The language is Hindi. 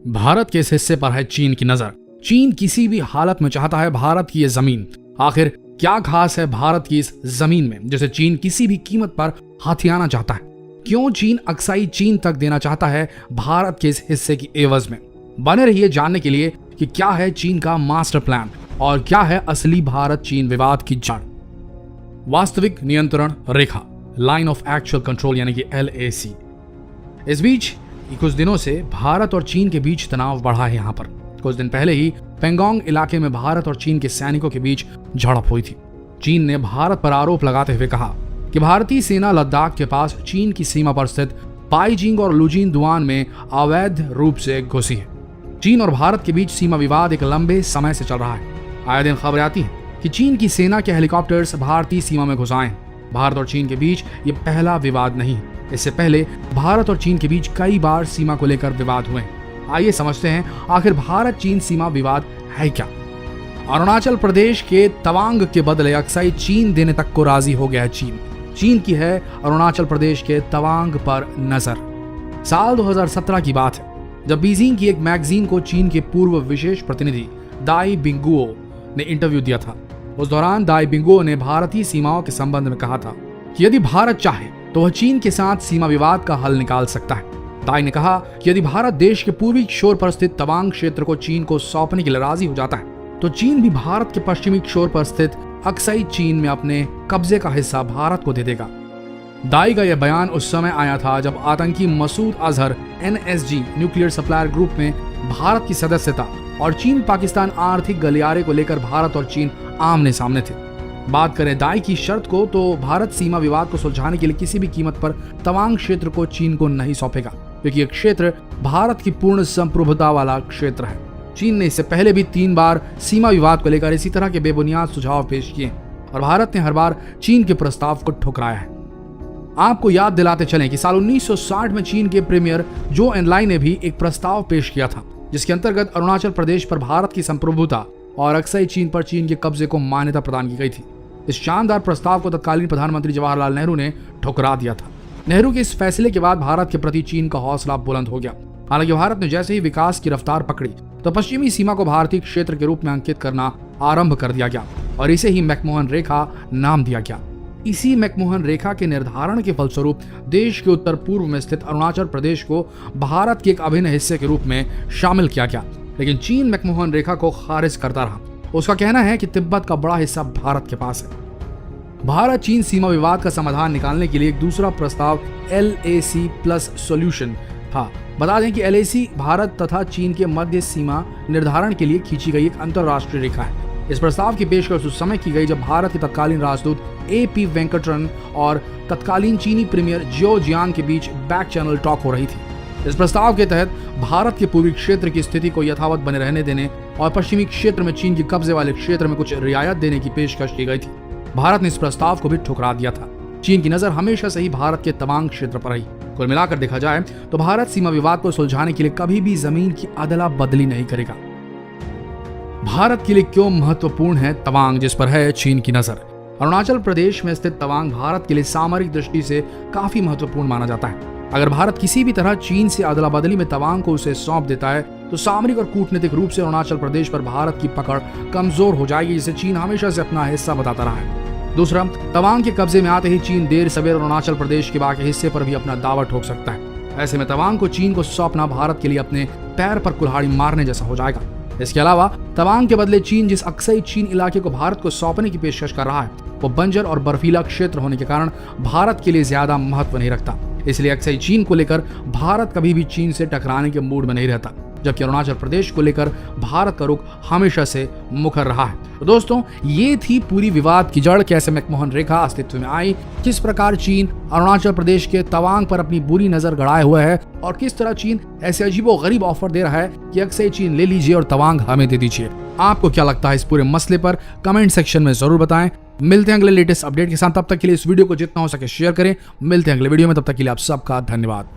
भारत के इस हिस्से पर है चीन की नजर। चीन किसी भी हालत में चाहता है भारत की ये जमीन। आखिर क्या खास है भारत की इस जमीन में जिसे चीन किसी भी कीमत पर हथियाना चाहता है? क्यों चीन अक्साई चीन तक देना चाहता है भारत के इस हिस्से की एवज में? बने रहिए जानने के लिए कि क्या है चीन का मास्टर प्लान और क्या है असली भारत चीन विवाद की जड़। वास्तविक नियंत्रण रेखा, लाइन ऑफ एक्चुअल कंट्रोल यानी कि LAC। इस बीच कुछ दिनों से भारत और चीन के बीच तनाव बढ़ा है। यहाँ पर कुछ दिन पहले ही पेंगोंग इलाके में भारत और चीन के सैनिकों के बीच झड़प हुई थी। चीन ने भारत पर आरोप लगाते हुए कहा कि भारतीय सेना लद्दाख के पास चीन की सीमा पर स्थित पाइजिंग और लुजिन दुआन में अवैध रूप से घुसी है। चीन और भारत के बीच सीमा विवाद एक लंबे समय से चल रहा है। आए दिन खबरें आती हैं कि चीन की सेना के हेलीकॉप्टर्स भारतीय सीमा में घुस आए हैं। भारत और चीन के बीच ये पहला विवाद नहीं है। इससे पहले भारत और चीन के बीच कई बार सीमा को लेकर विवाद हुए हैं। आइए समझते हैं आखिर भारत चीन सीमा विवाद है क्या। अरुणाचल प्रदेश के तवांग के बदले अक्साई चीन देने तक को राजी हो गया है चीन की है अरुणाचल प्रदेश के तवांग पर नजर। साल 2017 की बात है जब बीजिंग की एक मैगजीन को चीन के पूर्व विशेष प्रतिनिधि दाई बिंगुओ ने इंटरव्यू दिया था। उस दौरान दाई बिंगुओ ने भारतीय सीमाओं के संबंध में कहा था कि यदि भारत चाहे तो वह चीन के साथ सीमा विवाद का हल निकाल सकता है। दाई ने कहा कि यदि भारत देश के पूर्वी छोर पर स्थित तवांग क्षेत्र को चीन को सौंपने के लिए राजी हो जाता है तो चीन भी भारत के पश्चिमी छोर पर स्थित अक्साई चीन में अपने कब्जे का हिस्सा भारत को दे देगा। दाई का यह बयान उस समय आया था जब आतंकी Masood Azhar NSG nuclear supplier group में भारत की सदस्यता और चीन पाकिस्तान आर्थिक गलियारे को लेकर भारत और चीन आमने सामने थे। बात करें दाई की शर्त को तो भारत सीमा विवाद को सुलझाने के लिए किसी भी कीमत पर तवांग क्षेत्र को चीन को नहीं सौंपेगा क्योंकि यह क्षेत्र भारत की पूर्ण संप्रभुता वाला क्षेत्र है। चीन ने इससे पहले भी 3 बार सीमा विवाद को लेकर इसी तरह के बेबुनियाद सुझाव पेश किए और भारत ने हर बार चीन के प्रस्ताव को ठुकराया है। आपको याद दिलाते चलें कि साल 1960 में चीन के प्रीमियर जो एनलाई ने भी एक प्रस्ताव पेश किया था जिसके अंतर्गत अरुणाचल प्रदेश पर भारत की संप्रभुता और अक्साई चीन पर चीन के कब्जे को मान्यता प्रदान की गई थी। इस शानदार प्रस्ताव को तत्कालीन प्रधानमंत्री जवाहरलाल नेहरू ने ठुकरा दिया था। नेहरू के इस फैसले के बाद भारत के प्रति चीन का हौसला बुलंद हो गया। हालांकि भारत ने जैसे ही विकास की रफ्तार पकड़ी तो पश्चिमी सीमा को भारतीय क्षेत्र के रूप में अंकित करना आरंभ कर दिया गया और इसे ही मैकमोहन रेखा नाम दिया गया। इसी मैकमोहन रेखा के निर्धारण के फलस्वरूप देश के उत्तर पूर्व में स्थित अरुणाचल प्रदेश को भारत के एक अभिन्न हिस्से के रूप में शामिल किया गया। लेकिन चीन मैकमोहन रेखा को खारिज करता रहा। उसका कहना है कि तिब्बत का बड़ा हिस्सा भारत के पास है। भारत चीन सीमा विवाद का समाधान निकालने के लिए एक दूसरा प्रस्ताव LAC प्लस सॉल्यूशन था। बता दें कि LAC भारत तथा चीन के मध्य सीमा निर्धारण के लिए खींची गई एक अंतरराष्ट्रीय रेखा है। इस प्रस्ताव की पेशकश उस समय की गई जब भारत के तत्कालीन राजदूत AP वेंकटरमन और तत्कालीन चीनी प्रीमियर जियो जियांग के बीच बैक चैनल टॉक हो रही थी। इस प्रस्ताव के तहत भारत के पूर्वी क्षेत्र की स्थिति को यथावत बने रहने देने और पश्चिमी क्षेत्र में चीन के कब्जे वाले क्षेत्र में कुछ रियायत देने की पेशकश की गई थी। भारत ने इस प्रस्ताव को भी ठुकरा दिया था। चीन की नजर हमेशा से ही भारत के तवांग क्षेत्र पर रही। कुल मिलाकर देखा जाए तो भारत सीमा विवाद को सुलझाने के लिए कभी भी जमीन की अदला बदली नहीं करेगा। भारत के लिए क्यों महत्वपूर्ण है तवांग जिस पर है चीन की नजर? अरुणाचल प्रदेश में स्थित तवांग भारत के लिए सामरिक दृष्टि से काफी महत्वपूर्ण माना जाता है। अगर भारत किसी भी तरह चीन से अदला बदली में तवांग को उसे सौंप देता है तो सामरिक और कूटनीतिक रूप से अरुणाचल प्रदेश पर भारत की पकड़ कमजोर हो जाएगी जिसे चीन हमेशा से अपना हिस्सा बताता रहा है। दूसरा, तवांग के कब्जे में आते ही चीन देर सवेर अरुणाचल प्रदेश के बाकी हिस्से पर भी अपना दावा ठोक सकता है। ऐसे में तवांग को चीन को सौंपना भारत के लिए अपने पैर पर कुल्हाड़ी मारने जैसा हो जाएगा। इसके अलावा तवांग के बदले चीन जिस अक्साई चीन इलाके को भारत को सौंपने की पेशकश कर रहा है वो बंजर और बर्फीला क्षेत्र होने के कारण भारत के लिए ज्यादा महत्व नहीं रखता। इसलिए अक्साई चीन को लेकर भारत कभी भी चीन से टकराने के मूड में नहीं रहता, जबकि अरुणाचल प्रदेश को लेकर भारत का रुख हमेशा से मुखर रहा है। तो दोस्तों, ये थी पूरी विवाद की जड़, कैसे मैकमोहन रेखा अस्तित्व में आई, किस प्रकार चीन अरुणाचल प्रदेश के तवांग पर अपनी बुरी नजर गड़ाए हुए है और किस तरह चीन ऐसे अजीबोगरीब ऑफर दे रहा है कि अक्साई चीन ले लीजिए और तवांग हमें दे दीजिए। आपको क्या लगता है इस पूरे मसले पर? कमेंट सेक्शन में जरूर बताएं। मिलते हैं अगले लेटेस्ट अपडेट के साथ। तब तक के लिए इस वीडियो को जितना हो सके शेयर करें। मिलते हैं अगले वीडियो में, तब तक के लिए आप सबका धन्यवाद।